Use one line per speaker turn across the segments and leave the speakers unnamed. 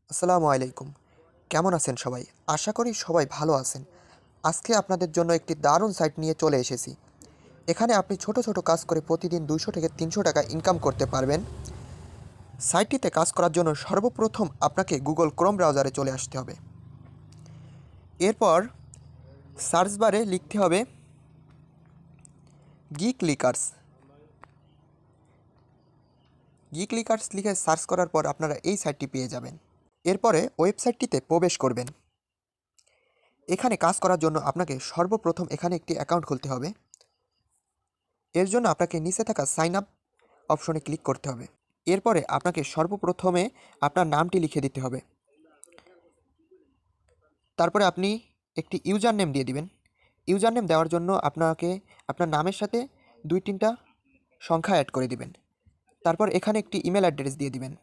আসসালামু আলাইকুম। কেমন আছেন সবাই? আশা করি সবাই ভালো আছেন। আজকে আপনাদের জন্য একটি দারুণ সাইট নিয়ে চলে এসেছি। এখানে আপনি ছোট ছোট কাজ করে প্রতিদিন 200 থেকে 300 টাকা ইনকাম করতে পারবেন। সাইটটিতে কাজ করার জন্য সর্বপ্রথম আপনাকে গুগল ক্রোম ব্রাউজারে চলে আসতে হবে। এরপর সার্চ বারে লিখতে হবে গিক লিকার্স। গিক লিকার্স লিখে সার্চ করার পর আপনারা এই সাইটটি পেয়ে যাবেন। এরপরে ওয়েবসাইটটিতে প্রবেশ করবেন। এখানে কাজ করার জন্য আপনাকে সর্বপ্রথম এখানে একটি অ্যাকাউন্ট খুলতে হবে। এর জন্য আপনাকে নিচে থাকা সাইন আপ অপশনে ক্লিক করতে হবে। এরপরে আপনাকে সর্বপ্রথমে আপনার নামটি লিখে দিতে হবে। তারপরে আপনি একটি ইউজার নেম দিয়ে দিবেন। ইউজার নেম দেওয়ার জন্য আপনাকে আপনার নামের সাথে 2-3টা সংখ্যা অ্যাড করে দিবেন। তারপর এখানে একটি ইমেল অ্যাড্রেস দিয়ে দিবেন।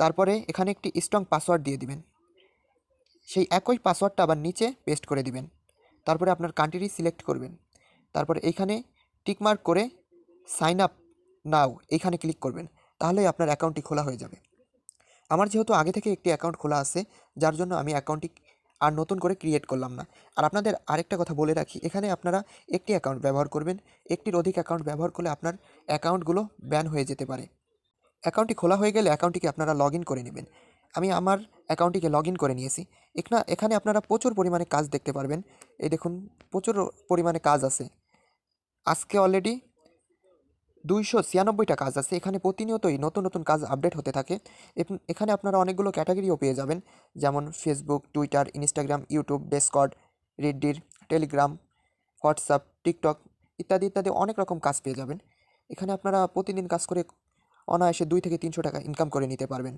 তারপরে এখানে একটি স্ট্রং পাসওয়ার্ড দিয়ে দিবেন। সেই একই পাসওয়ার্ডটা আবার নিচে পেস্ট করে দিবেন। তারপরে আপনার কান্ট্রি সিলেক্ট করবেন। তারপরে এইখানে টিকমার্ক করে সাইন আপ নাও এইখানে ক্লিক করবেন। তাহলেই আপনার অ্যাকাউন্টটি খোলা হয়ে যাবে। আমার যেহেতু আগে থেকে একটি অ্যাকাউন্ট খোলা আছে, যার জন্য আমি অ্যাকাউন্টটি আর নতুন করে ক্রিয়েট করলাম না। আর আপনাদের আরেকটা কথা বলে রাখি, এখানে আপনারা একটি অ্যাকাউন্ট ব্যবহার করবেন। একটির অধিক অ্যাকাউন্ট ব্যবহার করলে আপনার অ্যাকাউন্টগুলো ব্যান হয়ে যেতে পারে। অ্যাকাউন্টটি খোলা হয়ে গেলে অ্যাকাউন্টটিকে আপনারা লগ ইন করে নেবেন। আমি আমার অ্যাকাউন্টটিকে লগ ইন করে নিয়েছি। এখানে আপনারা প্রচুর পরিমাণে কাজ দেখতে পারবেন। এই দেখুন, প্রচুর পরিমাণে কাজ আছে। আজকে অলরেডি 296টা কাজ আছে। এখানে প্রতিনিয়তই নতুন নতুন কাজ আপডেট হতে থাকে। এখানে আপনারা অনেকগুলো ক্যাটাগরিও পেয়ে যাবেন, যেমন Facebook, Twitter, Instagram, YouTube, Discord, Reddit, Telegram, WhatsApp, TikTok ইত্যাদি ইত্যাদি অনেক রকম কাজ পেয়ে যাবেন। এখানে আপনারা প্রতিদিন কাজ করে অনায়াসে 2 থেকে 300 টাকা ইনকাম করে নিতে পারবেন।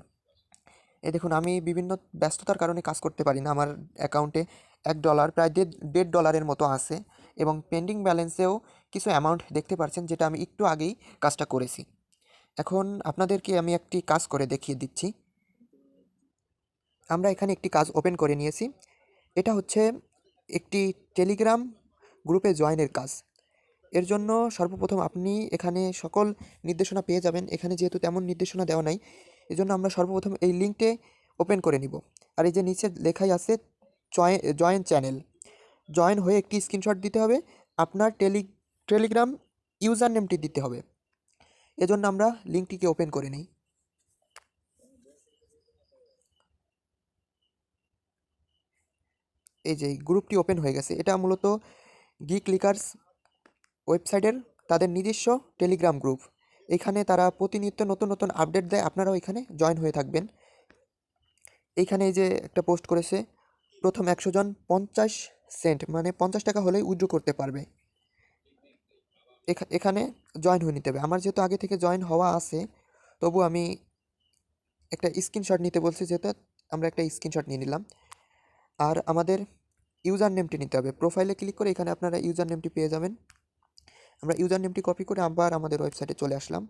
এই দেখুন, আমি বিভিন্ন ব্যস্ততার কারণে কাজ করতে পারি না। আমার অ্যাকাউন্টে $1 প্রায় $1.5 মতো আছে, এবং পেন্ডিং ব্যালেন্সেও কিছু অ্যামাউন্ট দেখতে পাচ্ছেন, যেটা আমি একটু আগেই কাজটা করেছি। এখন আপনাদেরকে আমি একটি কাজ করে দেখিয়ে দিচ্ছি। আমরা এখানে একটি কাজ ওপেন করে নিয়েছি। এটা হচ্ছে একটি টেলিগ্রাম গ্রুপে জয়েনের কাজ। এর জন্য সর্বপ্রথম আপনি এখানে সকল নির্দেশনা পেয়ে যাবেন। এখানে যেহেতু তেমন নির্দেশনা দেওয়া নাই, এজন্য আমরা সর্বপ্রথম এই লিঙ্কটে ওপেন করে নিব। আর এই যে নিচে লেখাই আছে জয়েন চ্যানেল, জয়েন হয়ে একটি স্ক্রিনশট দিতে হবে। আপনার টেলিগ্রাম ইউজার নেমটি দিতে হবে। এজন্য আমরা লিঙ্কটিকে ওপেন করে নিই। এই যে গ্রুপটি ওপেন হয়ে গেছে। এটা মূলত গিক লিকার্স ওয়েবসাইটের তাদের নিজস্ব টেলিগ্রাম গ্রুপ। এখানে তারা প্রতিনিয়ত নতুন নতুন আপডেট দেয়। আপনারাও এখানে জয়েন হয়ে থাকবেন। এইখানে এই যে একটা পোস্ট করেছে, প্রথম 100 জন 50 সেন্ট মানে 50 টাকা হলেই উইথড্র করতে পারবে। এখানে জয়েন হয়ে নিতে হবে। আমার যেহেতু আগে থেকে জয়েন হওয়া আছে, তবু আমি একটা স্ক্রিনশট নিতে বলছি, যেহেতু আমরা একটা স্ক্রিনশট নিয়ে নিলাম। আর আমাদের ইউজার নেমটি নিতে হবে। প্রোফাইলে ক্লিক করে এখানে আপনারা ইউজার নেমটি পেয়ে যাবেন। আমরা ইউজার নেমটি কপি করে আবার আমাদের ওয়েবসাইটে চলে আসলাম।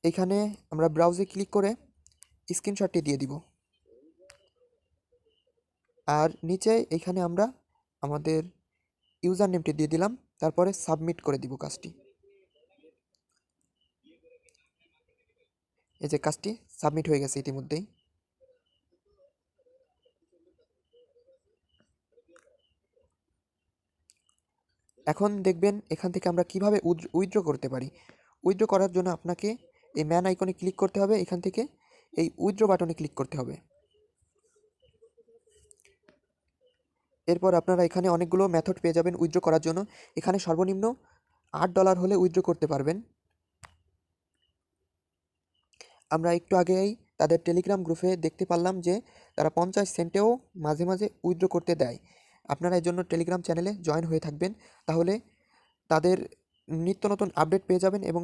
এখানে আমরা ব্রাউজে ক্লিক করে স্ক্রিনশটটি দিয়ে দিব। আর নিচে এইখানে আমরা আমাদের ইউজার নেমটি দিয়ে দিলাম। তারপরে সাবমিট করে দিব কাজটি। এই যে কাজটি সাবমিট হয়ে গেছে ইতিমধ্যেই। এখন দেখবেন এখান থেকে আমরা কিভাবে উইথড্র করতে পারি। উইথড্র করার জন্য আপনাকে এই ম্যান আইকনে ক্লিক করতে হবে। এখান থেকে এই উইথড্র বাটনে ক্লিক করতে হবে। এরপর আপনারা এখানে অনেকগুলো মেথড পেয়ে যাবেন উইথড্র করার জন্য। এখানে সর্বনিম্ন $8 হলে উইথড্র করতে পারবেন। আমরা একটু আগেই তাদের টেলিগ্রাম গ্রুপে দেখতে পারলাম যে তারা 50 সেন্টেও মাঝে মাঝে উইথড্র করতে দেয়। আপনারা এর জন্য টেলিগ্রাম চ্যানেলে জয়েন হয়ে থাকবেন। তাহলে তাদের নিত্য নতুন আপডেট পেয়ে যাবেন, এবং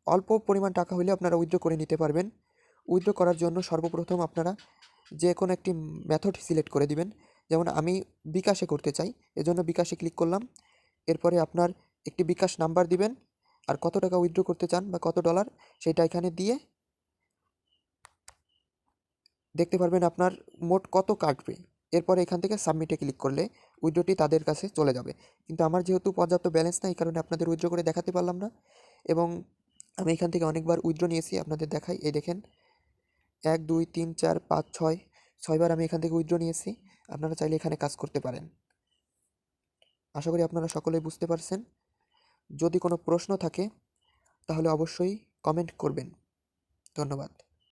অল্প পরিমাণ টাকা হলে আপনারা উইথড্র করে নিতে পারবেন। উইথড্র করার জন্য সর্বপ্রথম আপনারা যে কোনো একটি মেথড সিলেক্ট করে দিবেন। যেমন আমি বিকাশে করতে চাই, এজন্য বিকাশে ক্লিক করলাম। এরপরে আপনার একটি বিকাশ নাম্বার দিবেন, আর কত টাকা উইথড্র করতে চান বা কত ডলার সেটা এখানে দিয়ে দেখতে পারবেন আপনার মোট কত কাটবে। এরপরে এখান থেকে সাবমিটে ক্লিক করলে উইথড্রটি তাদের কাছে চলে যাবে। কিন্তু আমার যেহেতু পর্যাপ্ত ব্যালেন্স নাই, এই কারণে আপনাদের উইথড্র করে দেখাতে পারলাম না। এবং আমি এখান থেকে অনেকবার উইথড্র নিয়েছি, আপনাদের দেখাই। এই দেখেন, 1 2 3 4 5 6 6বার আমি এখান থেকে উইথড্র নিয়েছি। আপনারা চাইলে এখানে কাজ করতে পারেন। আশা করি আপনারা সকলেই বুঝতে পারছেন। যদি কোনো প্রশ্ন থাকে তাহলে অবশ্যই কমেন্ট করবেন। ধন্যবাদ।